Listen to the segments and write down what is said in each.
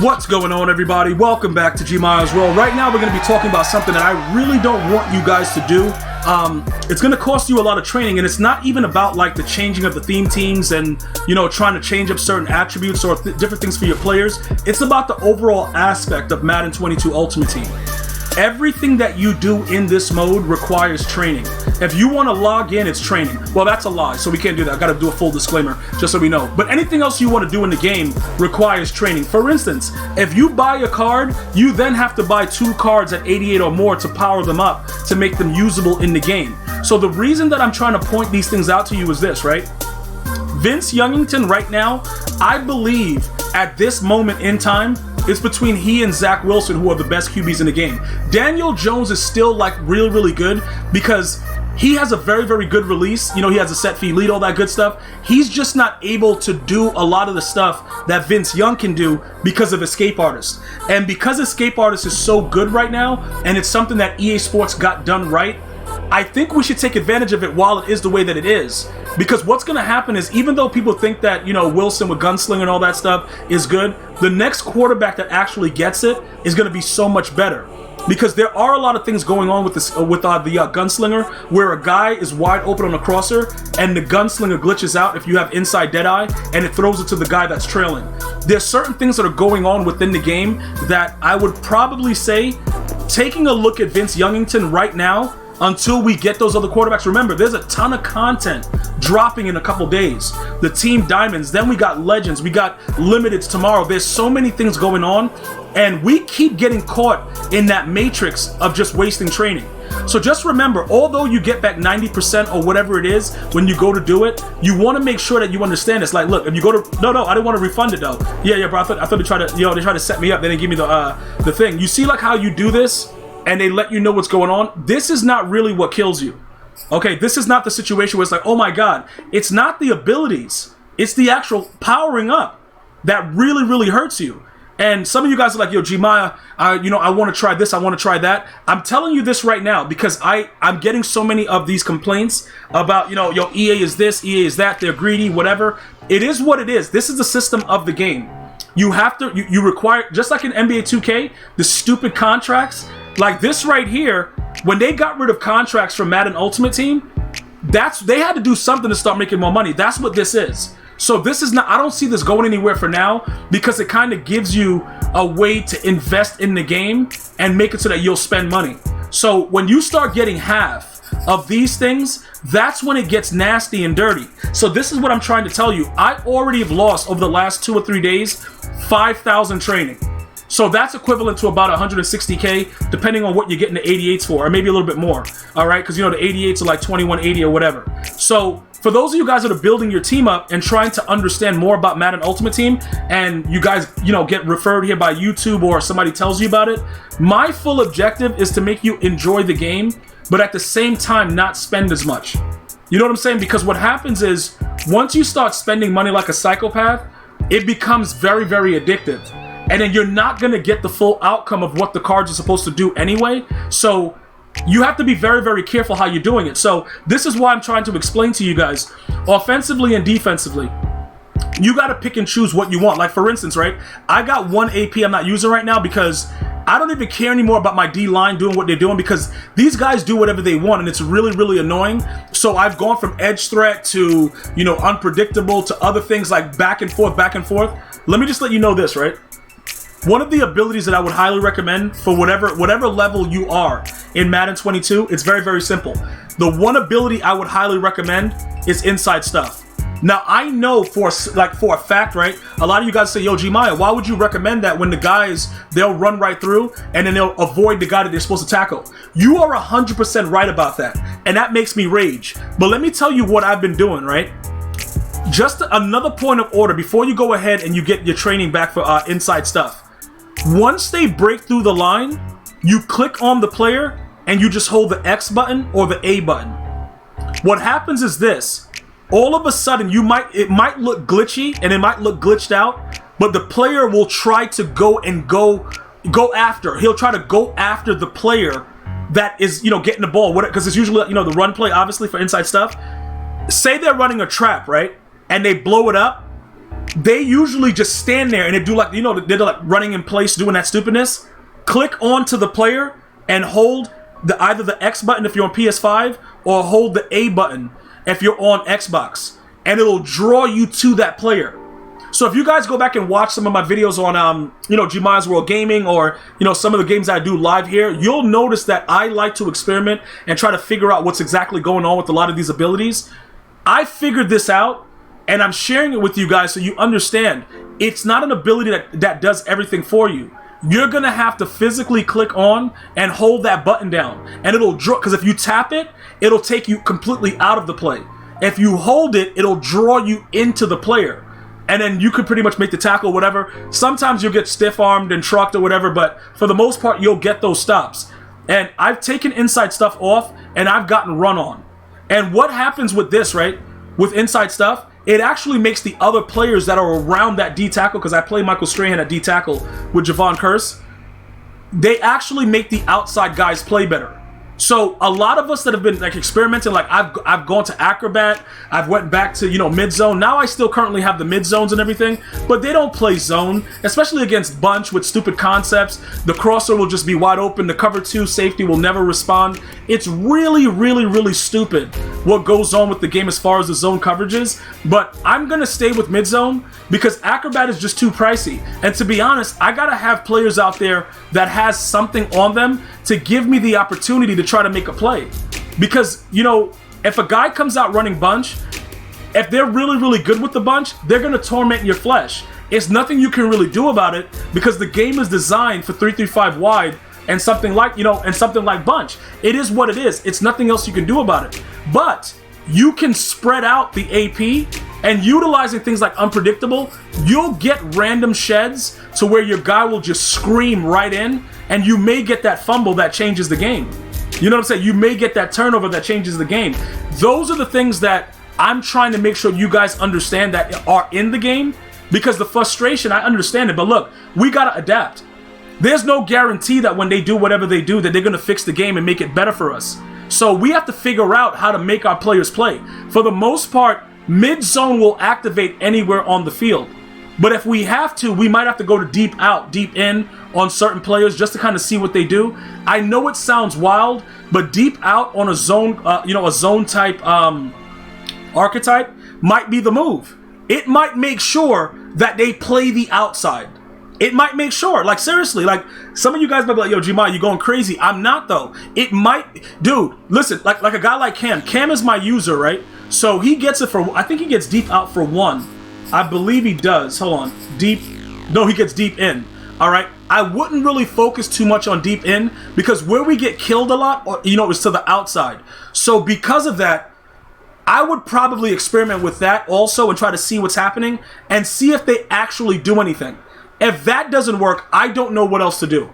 What's going on, everybody? Welcome back to GmiasWorld. Right now, we're going to be talking about something that I really don't want you guys to do. It's going to cost you a lot of training, and it's not even about like the changing of the theme teams and, you know, trying to change up certain attributes or different things for your players. It's about the overall aspect of Madden 22 Ultimate Team. Everything that you do in this mode requires training. If you want to log in, it's training. Well, that's a lie, so we can't do that. I got to do a full disclaimer, just so we know. But anything else you want to do in the game requires training. For instance, if you buy a card, you then have to buy 2 cards at 88 or more to power them up to make them usable in the game. So the reason that I'm trying to point these things out to you is this, right? Vince Youngington right now, I believe at this moment in time, it's between he and Zach Wilson who are the best QBs in the game. Daniel Jones is still like really good because he has a very good release. You know, he has a set feet lead, all that good stuff. He's just not able to do a lot of the stuff that Vince Young can do because of Escape Artist. And because Escape Artist is so good right now, and it's something that EA Sports got done right, I think we should take advantage of it while it is the way that it is. Because what's going to happen is, even though people think that, you know, Wilson with gunslinger and all that stuff is good, the next quarterback that actually gets it is going to be so much better. Because there are a lot of things going on with this, the gunslinger, where a guy is wide open on a crosser and the gunslinger glitches out if you have inside deadeye and it throws it to the guy that's trailing. There's certain things that are going on within the game that I would probably say, taking a look at Vince Youngington right now, until we get those other quarterbacks. Remember, there's a ton of content dropping in a couple days. The Team Diamonds, then we got Legends, we got Limiteds tomorrow. There's so many things going on, and we keep getting caught in that matrix of just wasting training. So just remember, although you get back 90% or whatever it is when you go to do it, you want to make sure that you understand this. Like, look, if you go to, no, I didn't want to refund it though. Yeah, bro, I thought they tried to, they tried to set me up. They didn't give me the thing. You see like how you do this? And they let you know what's going on. This is not really what kills you. Okay, this is not the situation where it's like, oh my God. It's not the abilities. It's the actual powering up that really hurts you. And some of you guys are like, yo, Gmia, I want to try this, I want to try that. I'm telling you this right now because I'm getting so many of these complaints about, yo, EA is this, EA is that, they're greedy, whatever. It is what it is. This is the system of the game. You have to, you require, just like in NBA 2K, the stupid contracts, like this right here, when they got rid of contracts from Madden Ultimate Team, they had to do something to start making more money. That's what this is. So this is not, I don't see this going anywhere for now because it kind of gives you a way to invest in the game and make it so that you'll spend money. So when you start getting half of these things, that's when it gets nasty and dirty. So this is what I'm trying to tell you. I already have lost over the last 2 or 3 days, 5,000 training. So that's equivalent to about 160K, depending on what you're getting the 88s for, or maybe a little bit more. All right, because the 88s are like 2180 or whatever. So for those of you guys that are building your team up and trying to understand more about Madden Ultimate Team, and you guys, get referred here by YouTube or somebody tells you about it, my full objective is to make you enjoy the game, but at the same time not spend as much. You know what I'm saying? Because what happens is, once you start spending money like a psychopath, it becomes very addictive. And then you're not going to get the full outcome of what the cards are supposed to do anyway. So you have to be very careful how you're doing it. So this is why I'm trying to explain to you guys, offensively and defensively, you got to pick and choose what you want. Like, for instance, right, I got 1 AP I'm not using right now because I don't even care anymore about my D-line doing what they're doing because these guys do whatever they want and it's really annoying. So I've gone from edge threat to, unpredictable to other things like back and forth. Let me just let you know this, right? One of the abilities that I would highly recommend for whatever level you are in Madden 22, it's very simple. The one ability I would highly recommend is inside stuff. Now, I know for a fact, right? A lot of you guys say, yo, Gmia, why would you recommend that when the guys, they'll run right through and then they'll avoid the guy that they're supposed to tackle? You are 100% right about that. And that makes me rage. But let me tell you what I've been doing, right? Just another point of order before you go ahead and you get your training back for inside stuff. Once they break through the line, you click on the player and you just hold the X button or the A button. What happens is this. All of a sudden, it might look glitchy and it might look glitched out, but the player will try to go after. He'll try to go after the player that is, getting the ball. Because it's usually, the run play, obviously, for inside stuff. Say they're running a trap, right? And they blow it up. they usually just stand there and they do like, you know, they're like running in place doing that stupidness. Click onto the player and hold either the X button if you're on PS5 or hold the A button if you're on Xbox, and it'll draw you to that player. So if you guys go back and watch some of my videos on, you know, GmiasWorld Gaming, or, you know, some of the games I do live here, you'll notice that I like to experiment and try to figure out what's exactly going on with a lot of these abilities. I figured this out, and I'm sharing it with you guys so you understand. It's not an ability that does everything for you. You're going to have to physically click on and hold that button down, and it'll draw, because if you tap it, it'll take you completely out of the play. If you hold it, it'll draw you into the player. And then you could pretty much make the tackle or whatever. Sometimes you'll get stiff-armed and trucked or whatever, but for the most part, you'll get those stops. And I've taken inside stuff off, and I've gotten run on. And what happens with this, right, with inside stuff, it actually makes the other players that are around that D tackle, because I play Michael Strahan at D tackle with Javon Curse, they actually make the outside guys play better. So a lot of us that have been like experimenting, like I've gone to Acrobat, I've went back to, you know, mid zone. Now I still currently have the mid zones and everything, but they don't play zone, especially against bunch with stupid concepts. The crosser will just be wide open. The cover 2 safety will never respond. It's really, really, really stupid what goes on with the game as far as the zone coverages. But I'm gonna stay with mid zone because Acrobat is just too pricey. And to be honest, I gotta have players out there that has something on them to give me the opportunity to try to make a play. Because, you know, if a guy comes out running bunch, if they're really, really good with the bunch, they're going to torment your flesh. It's nothing you can really do about it because the game is designed for 3-3-5 wide and something like, you know, and something like bunch. It is what it is. It's nothing else you can do about it. But you can spread out the AP, and utilizing things like unpredictable, you'll get random sheds to where your guy will just scream right in, and you may get that fumble that changes the game. You know what I'm saying? You may get that turnover that changes the game. Those are the things that I'm trying to make sure you guys understand that are in the game, because the frustration, I understand it, but look, we gotta adapt. There's no guarantee that when they do whatever they do that they're gonna fix the game and make it better for us. So we have to figure out how to make our players play. For the most part, mid-zone will activate anywhere on the field. But if we have to, we might have to go to deep out, deep in on certain players just to kind of see what they do. I know it sounds wild, but deep out on a zone, you know, a zone type archetype might be the move. It might make sure that they play the outside. It might make sure, like seriously, like some of you guys might be like, yo, Gmia, you going crazy. I'm not though. It might, dude, listen, like a guy like Cam. Cam is my user, right? So he gets it for, I think he gets deep out for 1. I believe he does. Hold on. Deep. No, he gets deep in. All right. I wouldn't really focus too much on deep in because where we get killed a lot, or, you know, is to the outside. So because of that, I would probably experiment with that also and try to see what's happening and see if they actually do anything. If that doesn't work, I don't know what else to do.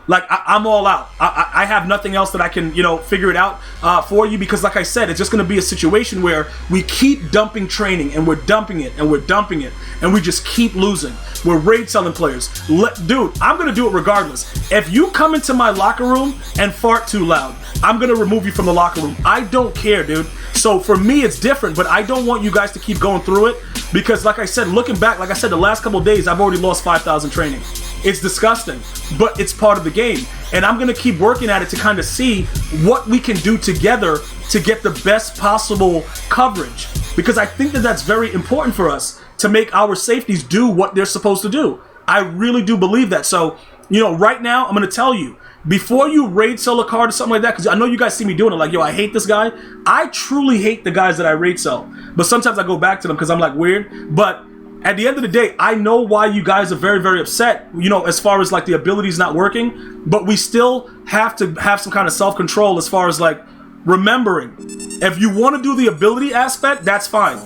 Like, I'm all out. I have nothing else that I can, you know, figure it out for you because, like I said, it's just going to be a situation where we keep dumping training and we're dumping it and we're dumping it and we just keep losing. We're raid selling players. Dude, I'm going to do it regardless. If you come into my locker room and fart too loud, I'm going to remove you from the locker room. I don't care, dude. So for me, it's different, but I don't want you guys to keep going through it because, like I said, looking back, like I said, the last couple of days, I've already lost 5,000 training. It's disgusting, but it's part of the game. And I'm going to keep working at it to kind of see what we can do together to get the best possible coverage. Because I think that that's very important for us to make our safeties do what they're supposed to do. I really do believe that. So, you know, right now, I'm going to tell you, before you raid sell a card or something like that, because I know you guys see me doing it, like, yo, I hate this guy. I truly hate the guys that I raid sell. But sometimes I go back to them because I'm like weird. But at the end of the day, I know why you guys are very, very upset, you know, as far as like the abilities not working, but we still have to have some kind of self-control as far as like remembering. If you want to do the ability aspect, that's fine.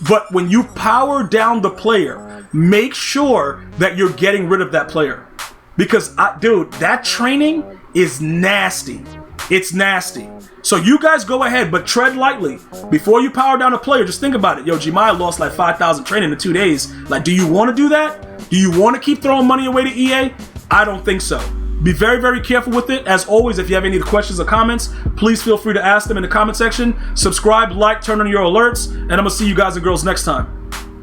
But when you power down the player, make sure that you're getting rid of that player. Because, dude, that training is nasty. It's nasty. So you guys go ahead, but tread lightly. Before you power down a player, just think about it. Yo, Gmia lost like 5,000 training in 2 days. Like, do you want to do that? Do you want to keep throwing money away to EA? I don't think so. Be very, very careful with it. As always, if you have any questions or comments, please feel free to ask them in the comment section. Subscribe, like, turn on your alerts, and I'm going to see you guys and girls next time.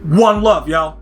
One love, y'all.